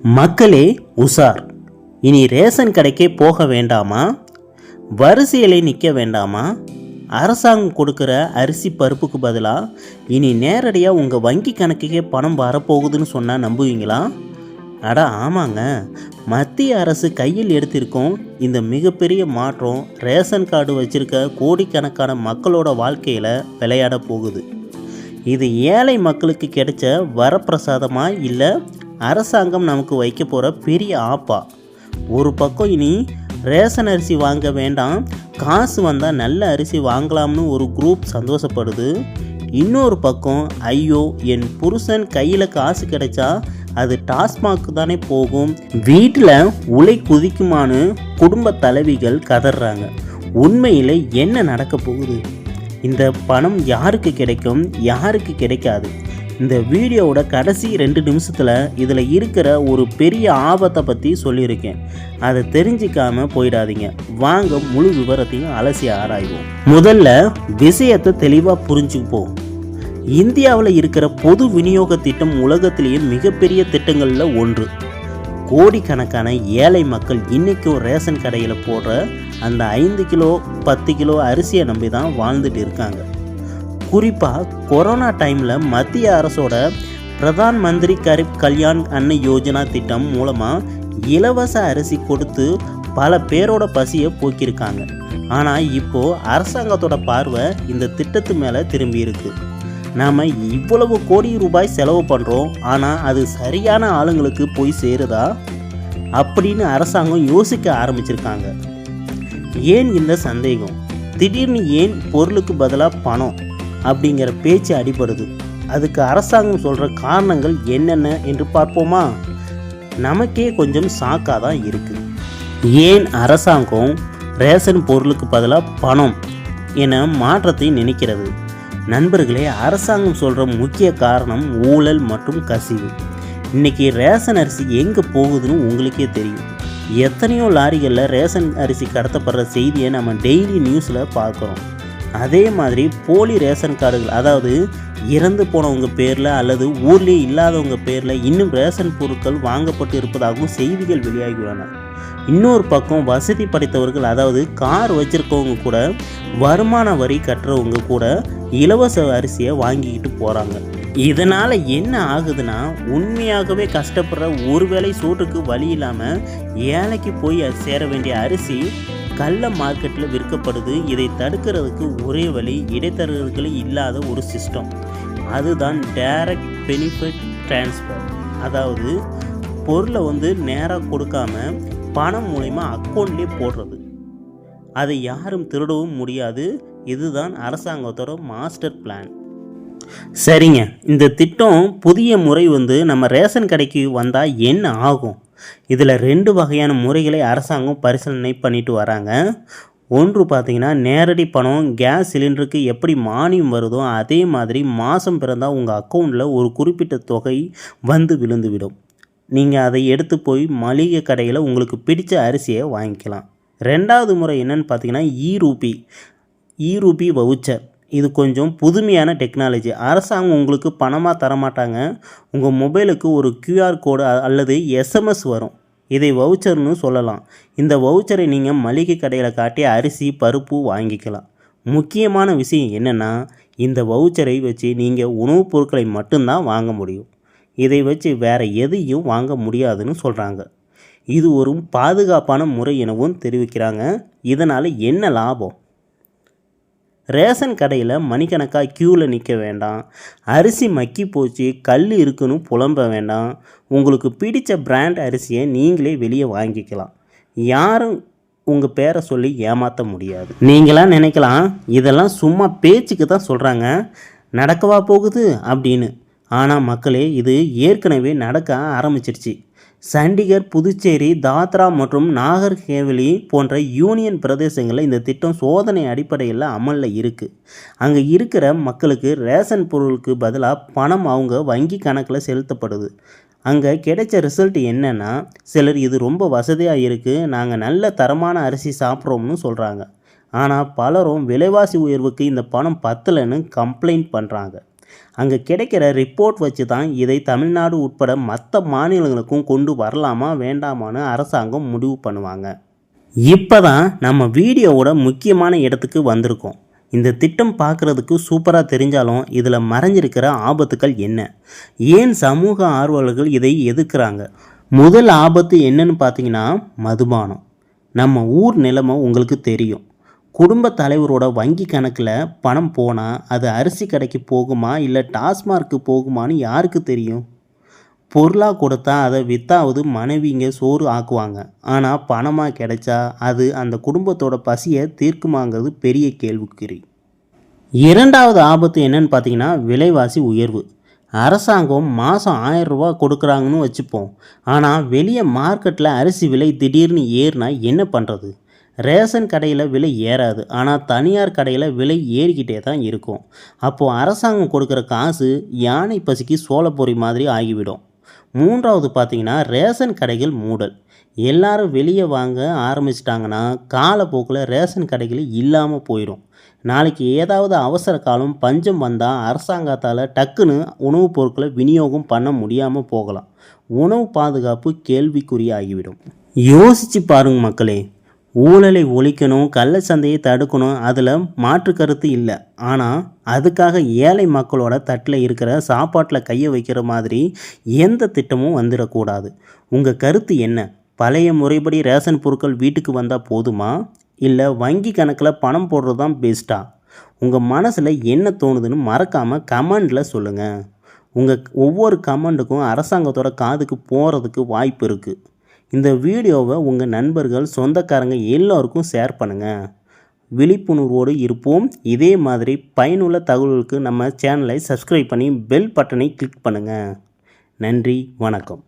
மக்களே உஷார். இனி ரேஷன் கடைக்கே போக வேண்டாமா? வரிசையிலே நிற்க வேண்டாமா? அரசாங்கம் கொடுக்குற அரிசி பருப்புக்கு பதிலாக இனி நேரடியாக உங்கள் வங்கி கணக்குக்கே பணம் வரப்போகுதுன்னு சொன்னால் நம்புவீங்களா? அட ஆமாங்க, மத்திய அரசு கையில் எடுத்திருக்கோம் இந்த மிகப்பெரிய மாற்றம் ரேஷன் கார்டு வச்சுருக்க கோடிக்கணக்கான மக்களோட வாழ்க்கையில் விளையாட போகுது. இது ஏழை மக்களுக்கு கிடைச்ச வரப்பிரசாதமா இல்லை அரசாங்கம் நமக்கு வைக்க போகிற பெரிய ஆப்பா? ஒரு பக்கம் இனி ரேஷன் அரிசி வாங்க வேண்டாம், காசு வந்தால் நல்ல அரிசி வாங்கலாம்னு ஒரு குரூப் சந்தோஷப்படுது. இன்னொரு பக்கம் ஐயோ என் புருஷன் கையில் காசு கிடைச்சா அது டாஸ்மாக்கு தானே போகும், வீட்டில் உலை குதிக்குமான்னு குடும்ப தலைவிகள் கதறாங்க. உண்மையில் என்ன நடக்க போகுது? இந்த பணம் யாருக்கு கிடைக்கும், யாருக்கு கிடைக்காது? இந்த வீடியோவோட கடைசி 2 நிமிஷத்தில் இதில் இருக்கிற ஒரு பெரிய ஆபத்தை பற்றி சொல்லியிருக்கேன். அதை தெரிஞ்சிக்காமல் போயிடாதீங்க. வாங்க முழு விவரத்தையும் அலசி ஆராய்வோம். முதல்ல விஷயத்தை தெளிவாக புரிஞ்சுப்போம். இந்தியாவில் இருக்கிற பொது விநியோக திட்டம் உலகத்திலேயே மிகப்பெரிய திட்டங்களில் ஒன்று. கோடிக்கணக்கான ஏழை மக்கள் இன்றைக்கும் ரேஷன் கடையில் போடுற அந்த 5 கிலோ 10 கிலோ அரிசியை நம்பி தான் வாழ்ந்துட்டு இருக்காங்க. குறிப்பாக கொரோனா டைமில் மத்திய அரசோட பிரதான் மந்திரி கரீப் கல்யாண் அன்ன யோஜனா திட்டம் மூலமாக இலவச அரிசி கொடுத்து பல பேரோட பசியை போக்கியிருக்காங்க. ஆனால் இப்போது அரசாங்கத்தோட பார்வை இந்த திட்டத்து மேலே திரும்பி இருக்கு. நாம் இவ்வளவு கோடி ரூபாய் செலவு பண்ணுறோம், ஆனால் அது சரியான ஆளுங்களுக்கு போய் சேருதா அப்படின்னு அரசாங்கம் யோசிக்க ஆரம்பிச்சிருக்காங்க. ஏன் இந்த சந்தேகம்? திடீர்னு ஏன் பொருளுக்கு பதிலாக பணம் அப்படிங்கிற பேச்சு அடிபடுது? அதுக்கு அரசாங்கம் சொல்கிற காரணங்கள் என்னென்ன என்று பார்ப்போமா? நமக்கே கொஞ்சம் ஷாக்காக தான் இருக்குது. ஏன் அரசாங்கம் ரேஷன் பொருளுக்கு பதிலாக பணம் என மாற்றத்தை நினைக்கிறது? நண்பர்களே, அரசாங்கம் சொல்கிற முக்கிய காரணம் ஊழல் மற்றும் கசிவு. இன்றைக்கி ரேஷன் அரிசி எங்கே போகுதுன்னு உங்களுக்கே தெரியும். எத்தனையோ லாரிகளில் ரேஷன் அரிசி கடத்தப்படுற செய்தியை நம்ம டெய்லி நியூஸில் பார்க்குறோம். அதே மாதிரி போலி ரேஷன் கார்டுகள், அதாவது இறந்து போனவங்க பேரில் அல்லது ஊர்லேயே இல்லாதவங்க பேரில் இன்னும் ரேஷன் பொருட்கள் வாங்கப்பட்டு இருப்பதாகவும் செய்திகள் வெளியாகியுள்ளன. இன்னொரு பக்கம் வசதி படைத்தவர்கள், அதாவது கார் வச்சுருக்கவங்க கூட, வருமான வரி கட்டுறவங்க கூட இலவச அரிசியை வாங்கிக்கிட்டு போகிறாங்க. இதனால் என்ன ஆகுதுன்னா, உண்மையாகவே கஷ்டப்படுற ஒருவேளை சோற்றுக்கு வழி இல்லாமல் ஏழைக்கு போய் சேர வேண்டிய அரிசி கள்ள மார்க்கெட்டில் விற்கப்படுது. இதை தடுக்கிறதுக்கு ஒரே வழி இடைத்தரகர்களே இல்லாத ஒரு சிஸ்டம். அதுதான் டைரக்ட் பெனிஃபிட் ட்ரான்ஸ்ஃபர். அதாவது பொருளை நேராக கொடுக்காம பணம் மூலமா அக்கௌண்ட்லேயே போடுறது. அதை யாரும் திருடவும் முடியாது. இதுதான் அரசாங்கத்தோட மாஸ்டர் பிளான். சரிங்க, இந்த திட்டம் புதிய முறை நம்ம ரேஷன் கடைக்கு வந்தால் என்ன ஆகும்? இதில் 2 வகையான முறைகளை அரசாங்கம் பரிசீலனை பண்ணிட்டு வராங்க. ஒன்று பார்த்திங்கன்னா, நேரடி பணம். கேஸ் சிலிண்டருக்கு எப்படி மானியம் வருதோ அதே மாதிரி மாதம் பிறந்தால் உங்கள் அக்கௌண்ட்டில் ஒரு குறிப்பிட்ட தொகை விழுந்துவிடும். நீங்கள் அதை எடுத்து போய் மளிகை கடையில் உங்களுக்கு பிடிச்ச அரிசியை வாங்கிக்கலாம். 2வது முறை என்னென்னு பார்த்தீங்கன்னா, இ-ரூபி வவுச்சர். இது கொஞ்சம் புதுமையான டெக்னாலஜி. அரசாங்கம் உங்களுக்கு பணமாக தரமாட்டாங்க. உங்கள் மொபைலுக்கு ஒரு QR கோடு அல்லது SMS வரும். இதை வவுச்சர்னு சொல்லலாம். இந்த வவுச்சரை நீங்கள் மளிகை கடையில் காட்டி அரிசி பருப்பு வாங்கிக்கலாம். முக்கியமான விஷயம் என்னென்னா, இந்த வவுச்சரை வச்சு நீங்கள் உணவுப் பொருட்களை மட்டும்தான் வாங்க முடியும். இதை வச்சு வேறு எதையும் வாங்க முடியாதுன்னு சொல்கிறாங்க. இது ஒரு பாதுகாப்பான முறை எனவும் தெரிவிக்கிறாங்க. இதனால் என்ன லாபம்? ரேஷன் கடையில் மணிக்கணக்காக க்யூவில் நிற்க வேண்டாம். அரிசி மக்கி போச்சு, கல் இருக்குன்னு புலம்ப வேண்டாம். உங்களுக்கு பிடித்த பிராண்ட் அரிசியை நீங்களே வெளியே வாங்கிக்கலாம். யாரும் உங்கள் பேரை சொல்லி ஏமாற்ற முடியாது. நீங்களாம் நினைக்கலாம், இதெல்லாம் சும்மா பேச்சுக்கு தான் சொல்கிறாங்க, நடக்கவா போகுது அப்படின்னு. ஆனால் மக்களே, இது ஏற்கனவே நடக்க ஆரம்பிச்சிருச்சு. சண்டிகர், புதுச்சேரி, தாத்ரா மற்றும் நாகர் ஹவேலி போன்ற யூனியன் பிரதேசங்களில் இந்த திட்டம் சோதனை அடிப்படையில் அமலில் இருக்குது. அங்கே இருக்கிற மக்களுக்கு ரேஷன் பொருளுக்கு பதிலாக பணம் அவங்க வங்கி கணக்கில் செலுத்தப்படுது. அங்கே கிடைச்ச ரிசல்ட் என்னென்னா, சிலர் இது ரொம்ப வசதியாக இருக்குது, நாங்கள் நல்ல தரமான அரிசி சாப்பிட்றோம்னு சொல்கிறாங்க. ஆனால் பலரும் விலைவாசி உயர்வுக்கு இந்த பணம் பத்தலைன்னு கம்ப்ளைண்ட் பண்ணுறாங்க. அங்கே கிடைக்கிற ரிப்போர்ட் வச்சு தான் இதை தமிழ்நாடு உட்பட மற்ற மாநிலங்களுக்கும் கொண்டு வரலாமா வேண்டாமான்னு அரசாங்கம் முடிவு பண்ணுவாங்க. இப்போ தான் நம்ம வீடியோவோட முக்கியமான இடத்துக்கு வந்திருக்கோம். இந்த திட்டம் பார்க்குறதுக்கு சூப்பராக தெரிஞ்சாலும் இதில் மறைஞ்சிருக்கிற ஆபத்துக்கள் என்ன, ஏன் சமூக ஆர்வலர்கள் இதை எதிர்க்கிறாங்க? முதல் ஆபத்து என்னன்னு பார்த்தீங்கன்னா மதுபானம். நம்ம ஊர் நிலைமை உங்களுக்கு தெரியும். குடும்ப தலைவரோட வங்கி கணக்கில் பணம் போனால் அது அரிசி கடைக்கு போகுமா இல்லை டாஸ்மார்க்கு போகுமான்னு யாருக்கு தெரியும்? பொருளாக கொடுத்தா அதை வித்தாவது மனைவிங்க சோறு ஆக்குவாங்க. ஆனால் பணமாக கிடைச்சா அது அந்த குடும்பத்தோட பசியை தீர்க்குமாங்கிறது பெரிய கேள்விக்குறி. இரண்டாவது ஆபத்து என்னன்னு பார்த்தீங்கன்னா விலைவாசி உயர்வு. அரசாங்கம் மாதம் 1000 ரூபா கொடுக்குறாங்கன்னு வச்சுப்போம். ஆனால் வெளியே மார்க்கெட்டில் அரிசி விலை திடீர்னு ஏறினா என்ன பண்ணுறது? ரேஷன் கடையில் விலை ஏறாது, ஆனால் தனியார் கடையில் விலை ஏறிக்கிட்டே தான் இருக்கும். அப்போது அரசாங்கம் கொடுக்குற காசு யானை பசிக்கு சோளப்பொறி மாதிரி ஆகிவிடும். மூன்றாவது பார்த்திங்கன்னா ரேஷன் கடைகள் மூடல். எல்லாரும் வெளியே வாங்க ஆரம்பிச்சிட்டாங்கன்னா காலப்போக்கில் ரேஷன் கடைகள் இல்லாமல் போயிடும். நாளைக்கு ஏதாவது அவசர காலம் பஞ்சம் வந்தால் அரசாங்கத்தால் டக்குன்னு உணவுப் பொருட்களை விநியோகம் பண்ண முடியாமல் போகலாம். உணவு பாதுகாப்பு கேள்விக்குறியாகிவிடும். யோசித்து பாருங்க மக்களே. ஊழலை ஒழிக்கணும், கள்ள சந்தையை தடுக்கணும், அதில் மாற்று கருத்து இல்லை. ஆனால் அதுக்காக ஏழை மக்களோட தட்டில் இருக்கிற சாப்பாட்டில் கையை வைக்கிற மாதிரி எந்த திட்டமும் வந்துடக்கூடாது. உங்கள் கருத்து என்ன? பழைய முறைப்படி ரேஷன் பொருட்கள் வீட்டுக்கு வந்தால் போதுமா, இல்லை வங்கி கணக்கில் பணம் போடுறது தான் பெஸ்ட்டா? உங்கள் மனசில் என்ன தோணுதுன்னு மறக்காமல் கமெண்டில் சொல்லுங்கள். உங்கள் ஒவ்வொரு கமெண்ட்டுக்கும் அரசாங்கத்தோட காதுக்கு போகிறதுக்கு வாய்ப்பு இருக்குது. இந்த வீடியோவை உங்கள் நண்பர்கள், சொந்தக்காரங்க எல்லோருக்கும் ஷேர் பண்ணுங்கள். விழிப்புணர்வோடு இருப்போம். இதே மாதிரி பயனுள்ள தகவல்களுக்கு நம்ம சேனலை சப்ஸ்கிரைப் பண்ணி பெல் பட்டனை கிளிக் பண்ணுங்கள். நன்றி, வணக்கம்.